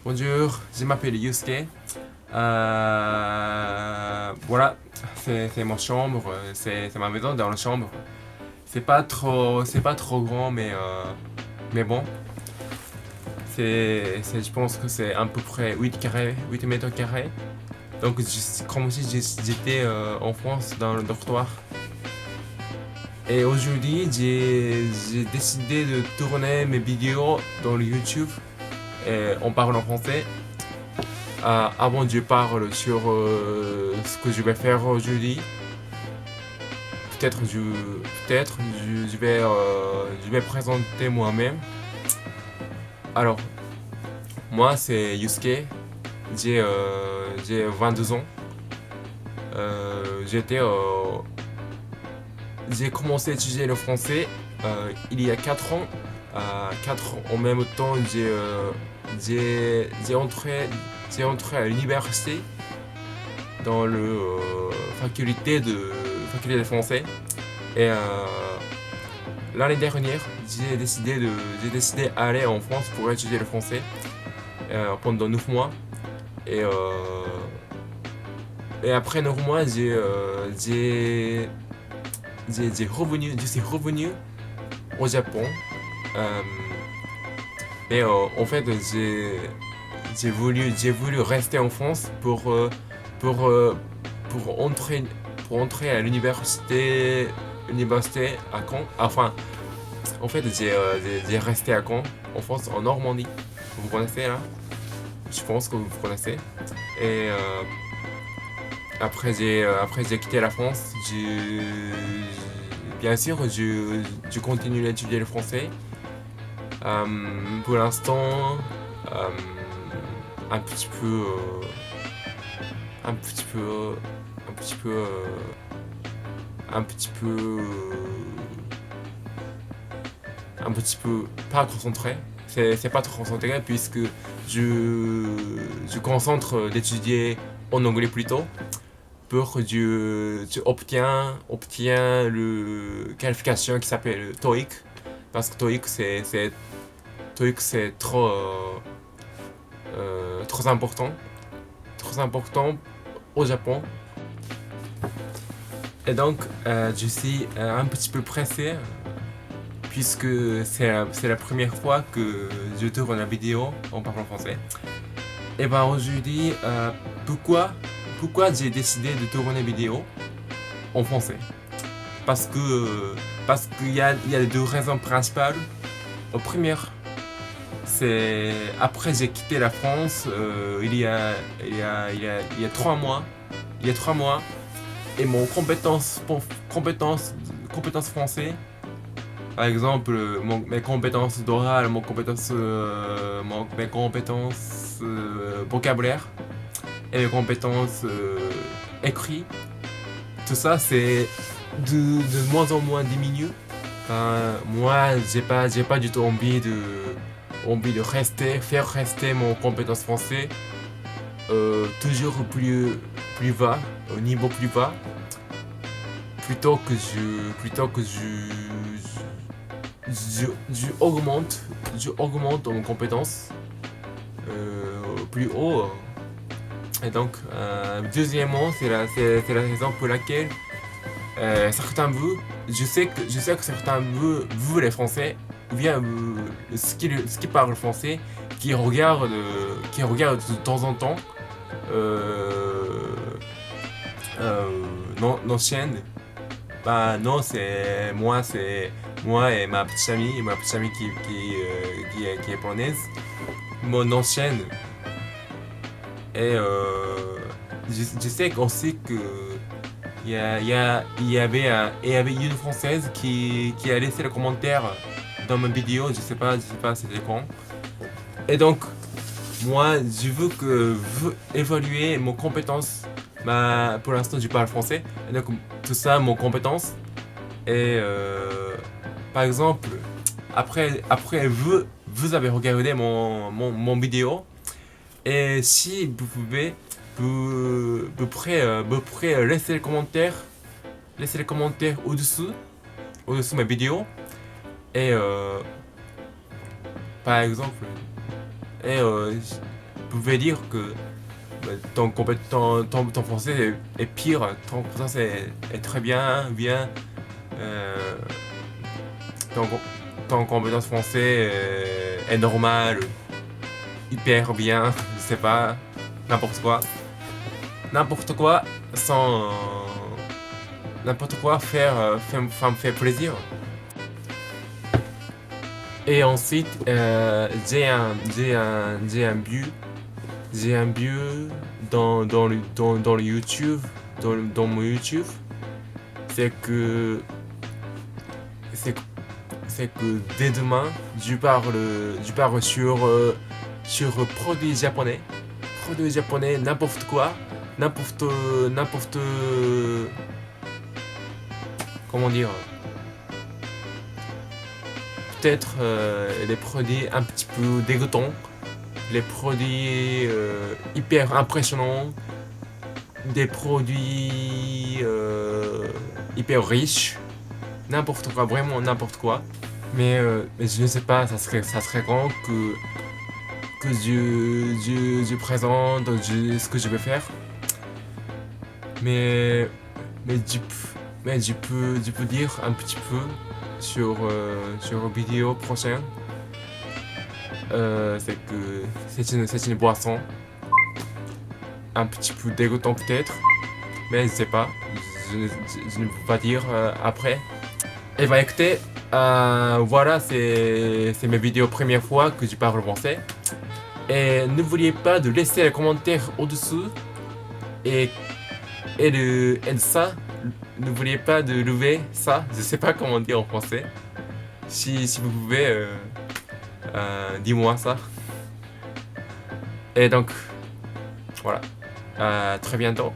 Bonjour, je m'appelle Yusuke. Voilà, c'est ma chambre, c'est ma maison dans la chambre. C'est pas trop grand, mais bon, je pense que c'est à peu près 8 carrés, 8 mètres carrés. Donc, comme si j'étais en France dans le dortoir. Et aujourd'hui, j'ai décidé de tourner mes vidéos dans le YouTube en parlant français. Avant de parler sur ce que je vais faire aujourd'hui, peut-être je vais présenter moi-même. Alors, moi c'est Yusuke, j'ai 22 ans. J'étais J'ai commencé à étudier le français il y a 4 ans. 4 ans en même temps, j'ai entré à l'université dans le faculté de français. Et l'année dernière, j'ai décidé d'aller en France pour étudier le français pendant 9 mois. Et, euh, et après 9 mois, je suis revenu au Japon. Euh, En fait, j'ai voulu rester en France pour, euh, pour entrer, pour entrer à université à Caen. Enfin, en fait, j'ai resté à Caen, en France, en Normandie. Vous connaissez là? Je pense que vous connaissez. Et après, j'ai quitté la France. Bien sûr, je continue d'étudier le français. Pour l'instant, euh, un petit peu, un petit peu, un petit peu, un petit peu, un petit peu pas concentré. C'est pas trop concentré puisque je concentre d'étudier en anglais plutôt pour que je obtiens le qualification qui s'appelle TOEIC parce que TOEIC c'est trop important au Japon. Et donc, je suis un petit peu pressé puisque c'est la première fois que je tourne la vidéo en parlant français. Et ben aujourd'hui, pourquoi j'ai décidé de tourner vidéo en français? Parce qu'il y a deux raisons principales. La première, c'est après j'ai quitté la France il y a 3 mois. Il y a 3 mois et mon compétence français, par exemple mes compétences d'oral, mes compétences vocabulaire et mes compétences écrit, tout ça c'est de moins en moins diminué. Moi j'ai pas du tout envie de faire rester mon compétence français toujours plus bas, au niveau plus bas, plutôt que je augmente mon compétence plus haut. Et donc, deuxièmement, c'est la raison pour laquelle certains je sais que certains vous les Français, ou bien qui parlent français, qui regardent de temps en temps nos chaînes. Bah non, c'est moi et ma petite amie qui est polonaise, mon ancienne. Et je sais aussi que il y avait une française qui a laissé le commentaire dans ma vidéo, je sais pas c'était quand. Et donc, moi, je veux évaluer mon compétence. Pour l'instant, je parle français. Et donc, tout ça, mon compétence. Et par exemple, après vous avez regardé mon vidéo. Et si vous pouvez, vous pourrez laisser les commentaires au-dessous de ma vidéo. Et par exemple, et pouvais dire que ton français est pire, ton français est très bien. Euh, ton, ton compétence français est normale, hyper bien, je sais pas, n'importe quoi. N'importe quoi sans. N'importe quoi me fait plaisir. Et ensuite, j'ai un but dans le YouTube, dans mon YouTube, c'est que c'est c'est que dès demain, je parle sur produits japonais, n'importe quoi, n'importe, comment dire, peut-être les produits un petit peu dégoûtants, les produits hyper impressionnants, des produits hyper riches, n'importe quoi, vraiment n'importe quoi. Mais je ne sais pas, ça serait quand que je présente ce que je vais faire. Mais, mais, je peux dire un petit peu sur la vidéo prochaine. C'est que c'est une boisson. Un petit peu dégoûtant peut-être. Mais je sais pas. Je ne peux pas dire après. Et bah écoutez, voilà, c'est mes vidéos première fois que je parle français. Et n'oubliez pas de laisser les commentaires au-dessous. Et de ça, n'oubliez pas de lever ça. Je sais pas comment dire en français. Si vous pouvez, dis-moi ça. Et donc, voilà. À très bientôt.